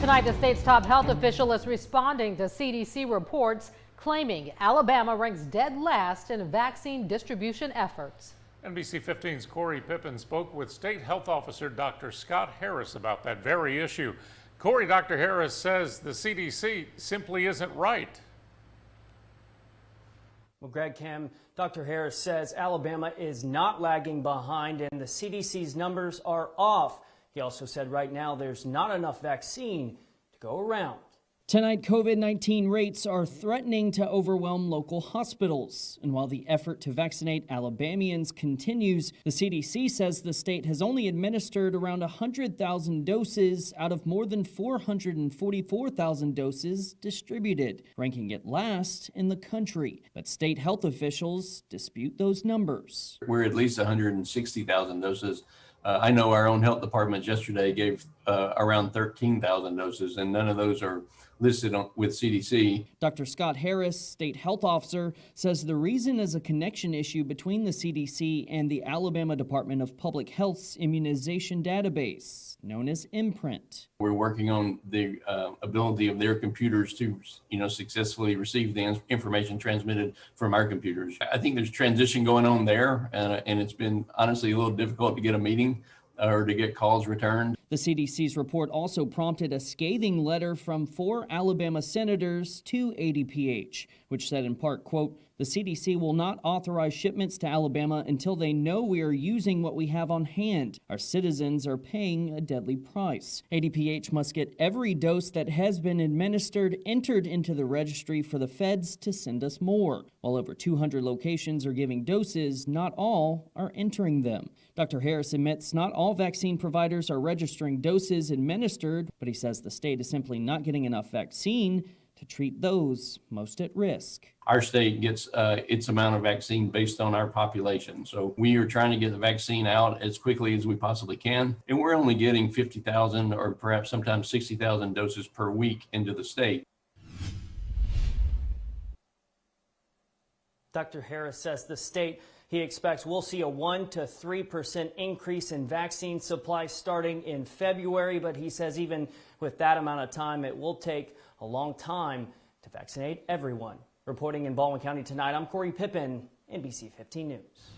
Tonight, the state's top health official is responding to CDC reports claiming Alabama ranks dead last in vaccine distribution efforts. NBC 15's Corey Pippen spoke with State Health Officer Dr. Scott Harris about that very issue. Corey, Dr. Harris says the CDC simply isn't right. Well, Greg, Kim, Dr. Harris says Alabama is not lagging behind and the CDC's numbers are off. He also said right now there's not enough vaccine to go around. Tonight, COVID-19 rates are threatening to overwhelm local hospitals. And while the effort to vaccinate Alabamians continues, the CDC says the state has only administered around 100,000 doses out of more than 444,000 doses distributed, ranking it last in the country. But state health officials dispute those numbers. We're at least 160,000 doses. I know our own health department yesterday gave around 13,000 doses, and none of those are listed with CDC. Dr. Scott Harris, state health officer, says the reason is a connection issue between the CDC and the Alabama Department of Public Health's immunization database, known as Imprint. We're working on the ability of their computers to, successfully receive the information transmitted from our computers. I think there's transition going on there, and it's been honestly a little difficult to get a meeting or to get calls returned. The CDC's report also prompted a scathing letter from 4 Alabama senators to ADPH, which said in part, quote, "The CDC will not authorize shipments to Alabama until they know we are using what we have on hand. Our citizens are paying a deadly price. ADPH must get every dose that has been administered entered into the registry for the feds to send us more. While over 200 locations are giving doses, not all are entering them." Dr. Harris admits not all vaccine providers are registering doses administered, but he says the state is simply not getting enough vaccine to treat those most at risk. Our state gets its amount of vaccine based on our population. So we are trying to get the vaccine out as quickly as we possibly can. And we're only getting 50,000 or perhaps sometimes 60,000 doses per week into the state. Dr. Harris says the state, he expects we'll see a 1 to 3% increase in vaccine supply starting in February. But he says even with that amount of time, it will take a long time to vaccinate everyone. Reporting in Baldwin County tonight, I'm Corey Pippen, NBC 15 News.